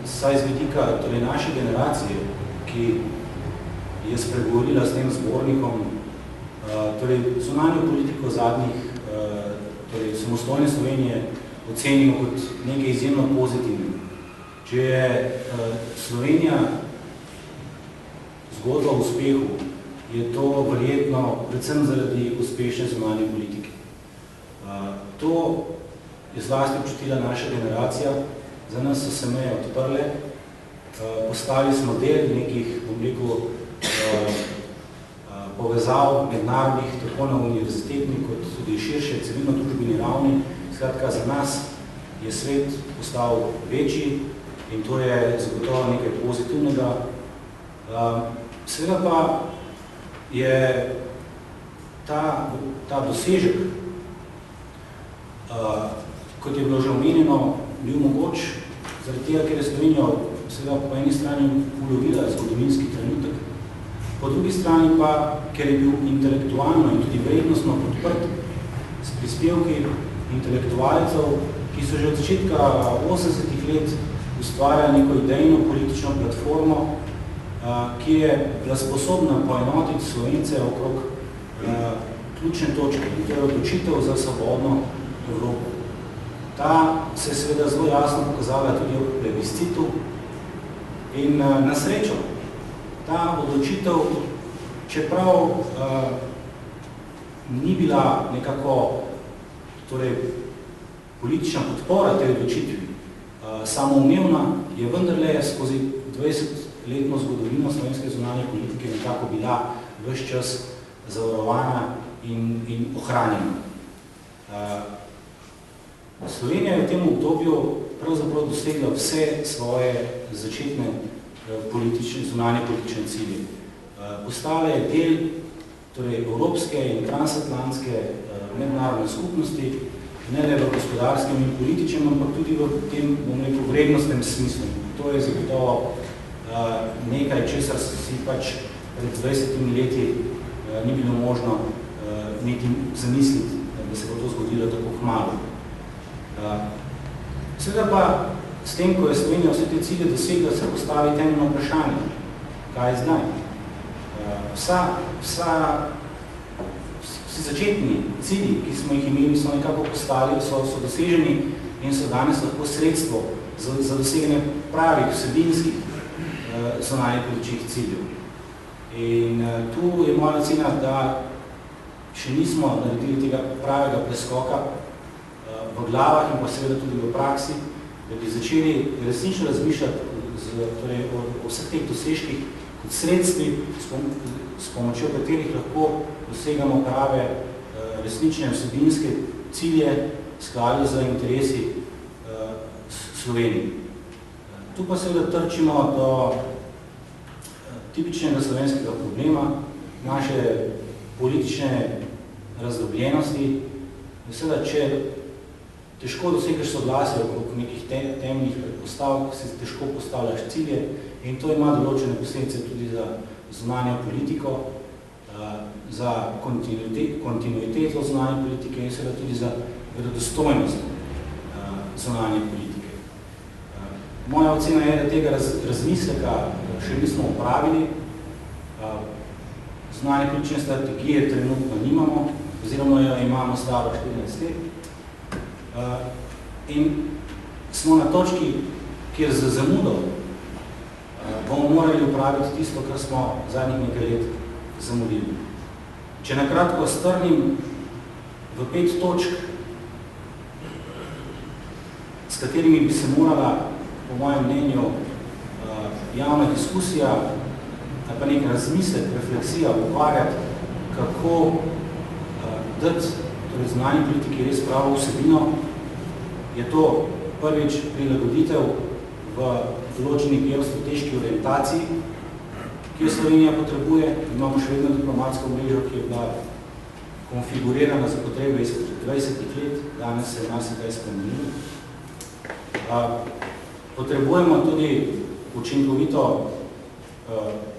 saj z vidika torej naše generacije, ki je spregovorila s tem zbornikom, torej zunanjo politiko zadnjih torej samostojne Slovenije ocenimo kot nekaj izjemno pozitivno. Če je Slovenija zgodba o uspehu, je to verjetno predvsem zaradi uspešne zunanje politike. To je zlasti občutila naša generacija, za nas so se meje odprle, postali smo del nekih, bom rekel, povezav mednarodnih, tako na univerzitetni, kot tudi širše, civilno-družbeni ravni. Skratka, za nas je svet postal večji in to je zagotovo nekaj pozitivnega. Seveda pa je ta dosežek, kot je bilo že omenjeno, bil mogoč zaradi tega, ker je Slovenijo seveda po eni strani ulovila zgodovinski trenutek, po drugi strani pa, ker je bil intelektualno in tudi vrednostno podprt s prispevki intelektualcev, ki so že od začetka 80-ih let ustvarjali neko idejno politično platformo, ki je bila sposobna poenotiti Slovence okrog ključne točke, in to je odločitev za svobodno Evropo. Ta se je seveda zelo jasno pokazala tudi v plebiscitu in na srečo ta odločitev, čeprav ni bila nekako torej, politična podpora tej odločitvi, samoumevna, je vendarle skozi 20-letno zgodovino slovenske zunanje politike nekako bila ves čas zavarovana in ohranjena. Slovenija je v tem obdobju pravzaprav dosegla vse svoje začetne zunanje politične cilje. Postala je del torej, evropske in transatlantske mednarodne skupnosti, ne le v gospodarskem in političnem, ampak tudi v tem, bom rekel, vrednostnem smislu. To je zagotovo nekaj, česar si pač pred 20 leti ni bilo možno niti zamisliti, da se bo to zgodilo tako kmalu. Seveda pa s tem, ko je Slovenija vse te cilje dosegla, se postavi temeljno vprašanje, kaj je zdaj. Vsi začetni cilji, ki smo jih imeli, so nekako postali, so doseženi in so danes lahko sredstvo za doseganje pravih vsebinskih zunanjih političnih ciljev. In tu je moja ocena, da še nismo naredili tega pravega preskoka v glavah in pa seveda tudi v praksi, da bi začeli resnično razmišljati torej, o vseh teh dosežkih kot sredstvi, s pomočjo katerih lahko dosegamo prave resnične vsebinske cilje skladno za interesi Slovenije. Tu pa seveda trčimo do tipičnega slovenskega problema, naše politične razdobljenosti. Seveda, če težko dosegaš soglasje okrog nekih temeljnih predpostavk, si težko postavljaš cilje in to ima določene posledice tudi za zunanjo politiko, za kontinuiteto zunanje politike in seveda tudi za verodostojnost zunanje politike. Moja ocena je, da tega razmisleka še nismo opravili. Zunanje politične strategije trenutno nimamo, oziroma jo imamo staro 14 let. In smo na točki, kjer za zamudo bomo morali upraviti tisto, kar smo zadnjih nekaj let zamudili. Če nakratko strnim v 5 točk, s katerimi bi se morala, po mojem mnenju, javna diskusija, pa nek razmislek, refleksija ukvarjati, kako dati torej zunanji politiki res pravo vsebino, je to prvič prilagoditev v določeni geostrateški orientaciji, ki jo Slovenija potrebuje. Imamo še vedno diplomatsko mrežo, ki je bila konfigurirana za potrebe izpred 20 let, danes se marsikaj spremenilo. Potrebujemo tudi učinkovito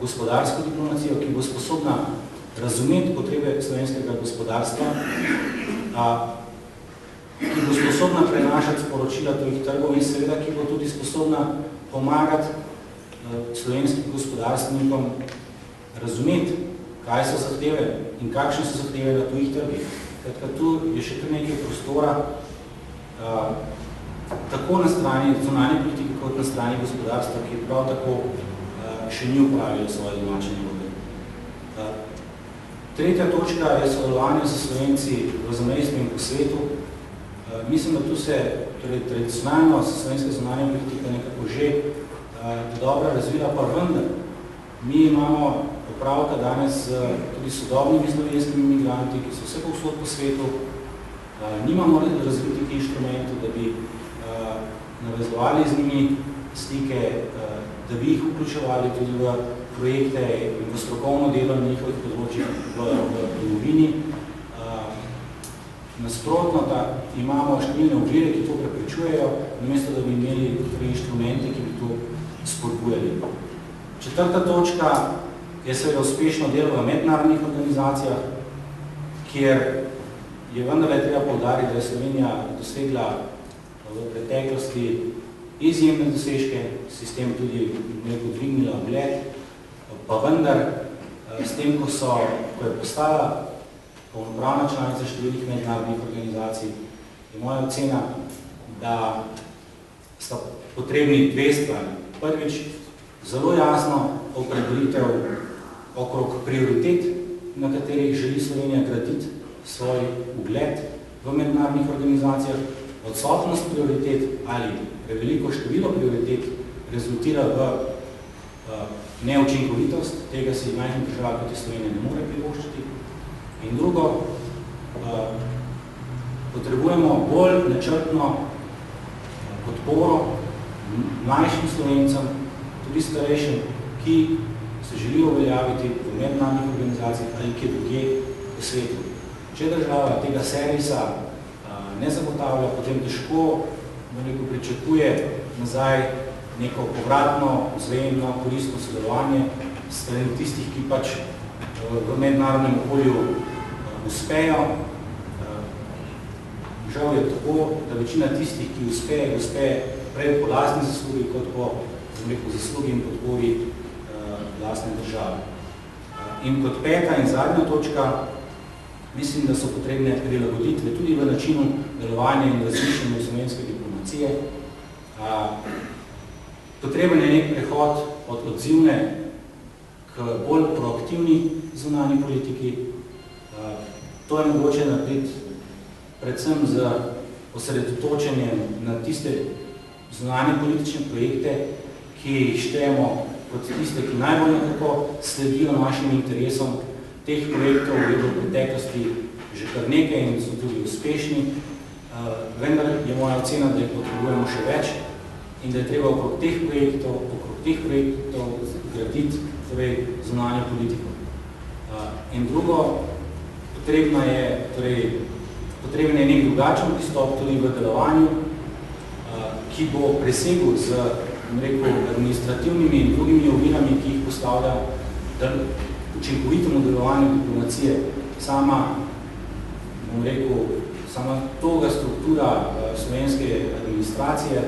gospodarsko diplomacijo, ki bo sposobna razumeti potrebe slovenskega gospodarstva, ki bo sposobna prenašati sporočila tujih trgov in seveda, ki bo tudi sposobna pomagati slovenskim gospodarstvenikom razumeti, kaj so zahteve in kakšne so zahteve na tujih trgih. Kratka, tu je še kar nekaj prostora, tako na strani zunanje politike, kot na strani gospodarstva, ki prav tako še ni upravilo svoje domače naloge. Tretja točka je sodelovanje s Slovenci v zamejstvu in po svetu. Mislim, da tu se tradicionalno slovenska zunanja politika nekako že dobro razvila, pa vendar. Mi imamo opravka danes tudi sodobnimi slovenskimi imigranti, ki so vse povsod po svetu. Nimamo razvitih inštrumentov, da bi navezovali z njimi stike, da bi jih vključevali tudi v projekte in v strokovno delo na njihovih področjih v domovini. Nasprotno, da imamo številne ovire, ki to preprečujejo, namesto da bi imeli inštrumente, ki bi to spodbujali. Četrta točka je seveda uspešno delo v mednarodnih organizacijah, kjer je vendarle treba poudariti, da je Slovenija dosegla v preteklosti izjemne dosežke, sistem tudi nekaj dvignila ugled, pa vendar s tem, ko je postala polnopravna članica številnih mednarodnih organizacij, je moja ocena, da sta potrebni dve stvari. Prvič, zelo jasno opredelitev okrog prioritet, na katerih želi Slovenija graditi svoj ugled v mednarodnih organizacijah. Odsotnost prioritet ali preveliko število prioritet rezultira v neučinkovitost, tega si majhna država, kot je Slovenija, ne more privoščiti. In drugo, potrebujemo bolj načrtno podporo mlajšim Slovencem, tudi starejšim, ki se želijo uveljaviti v mednarodnih organizacijah ali kje drugje po svetu. Če država tega servisa ne zagotavlja, potem težko pričakuje nazaj neko povratno, vzajemno, koristno sodelovanje s strani tistih, ki pač v mednarodnem okolju uspejo. Žal je tako, da večina tistih, ki uspeje prej po lastni zaslugi, kot po zaslugi in podpori lastne države. In kot peta in zadnja točka, mislim, da so potrebne prilagoditve tudi v načinu delovanja in razmišljanja slovenske diplomacije. Potreben je nek prehod od odzivne k bolj proaktivni zunanji politiki. To je mogoče narediti predvsem z osredotočenjem na tiste zunanje politične projekte, ki jih štejemo kot tiste, ki najbolj nekako sledijo našim interesom. Teh projektov je v preteklosti že kar nekaj in so tudi uspešni, vendar je moja ocena, da jih potrebujemo še več in da je treba okrog teh projektov graditi zunanjo politiko. In drugo, potreben je nek drugačen pristop tudi v delovanju, ki bo presegel z administrativnimi in drugimi ovirami, ki jih postavlja učinkovitemu delovanju diplomacije. Sama toga struktura slovenske administracije,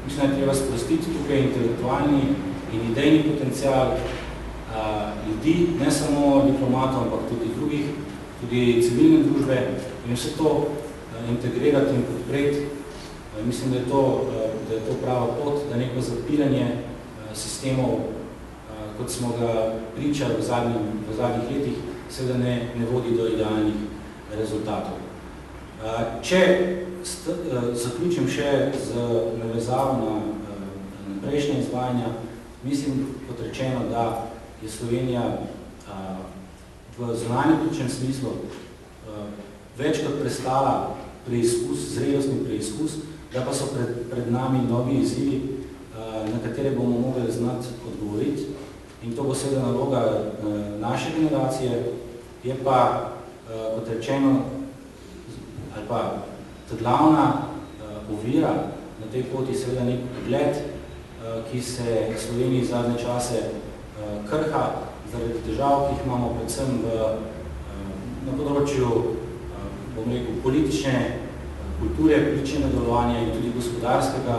mislim, da je treba sprostiti tukaj intelektualni in idejni potencial ljudi, ne samo diplomatov, ampak tudi drugih, tudi civilne družbe in vse to integrirati in podpreti. Mislim, da je to prava pot, da neko zapiranje sistemov, kot smo ga pričali v zadnjih letih, seveda ne vodi do idealnih rezultatov. Če zaključim še z navezavo na prejšnje izvajanja, mislim, kot rečeno, da je Slovenija v zunanjem političnem smislu večkrat prestala zrelostni preizkus, da pa so pred nami novi izzivi, na katere bomo mogli znati odgovoriti. In to bo seveda naloga naše generacije, je pa, kot rečeno, ali pa ta glavna ovira na tej poti seveda nek pogled, ki se v Sloveniji zadnje čase krha zaradi težav, ki jih imamo predvsem na področju, politične kulture, političnega delovanja in tudi gospodarskega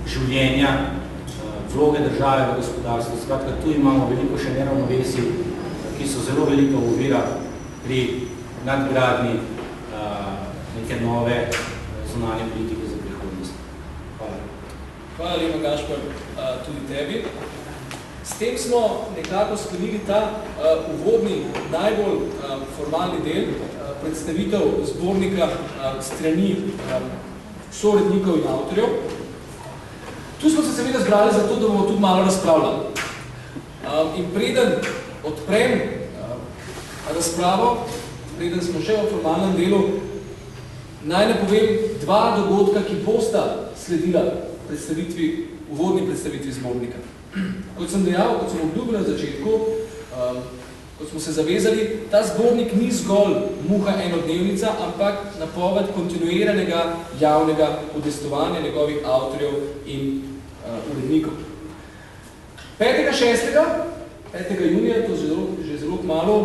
življenja, vloge države v gospodarstvu. Skratka, tu imamo veliko še neravnovesij, ki so zelo velika ovira pri nadgradnji neke nove zunanje politike za prihodnost. Hvala. Hvala lepa, Gašper, tudi tebi. S tem smo nekako sklenili ta uvodni, najbolj formalni del, predstavitev zbornika strani sorednikov in avtorjev. Tu smo se seveda zbrali zato, da bomo tudi malo razpravljali. In preden odprem razpravo, preden smo še v formalnem delu, naj napovem dva dogodka, ki bosta sledila uvodni predstavitvi zbornika. Kot sem dejal, kot sem obljubil na začetku, kot smo se zavezali, ta zbornik ni zgolj muha enodnevnica, ampak napoved kontinuiranega javnega udejstvovanja njegovih avtorjev in urednikov. 5. junija, to že zelo kmalu,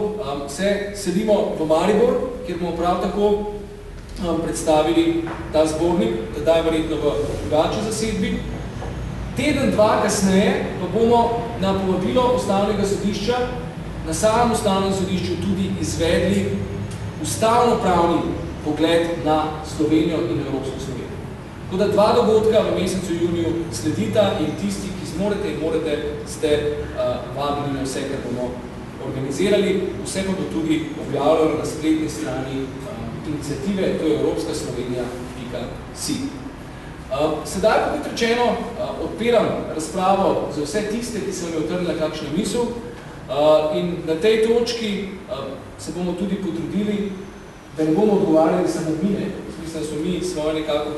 se selimo v Maribor, kjer bomo prav tako predstavili ta zbornik, tedaj verjetno v drugačni zasedbi. Teden, dva kasneje pa bomo na povabilo Ustavnega sodišča na samem Ustavnem sodišču tudi izvedli ustavno-pravni pogled na Slovenijo in Evropsko Slovenijo. Tako da dva dogodka v mesecu juniju sledita in tisti, ki zmorete in morate, ste vabili na vse, kar bomo organizirali. Vse pa bo tudi objavljeno na spletni strani iniciative, to je evropskaslovenija.si. Sedaj pa, kot rečeno, odpiram razpravo za vse tiste, ki so mi utrnila kakšno misel. In na tej točki se bomo tudi potrudili, da ne bomo odgovarjali samo mi, mislim, da smo mi svoje nekako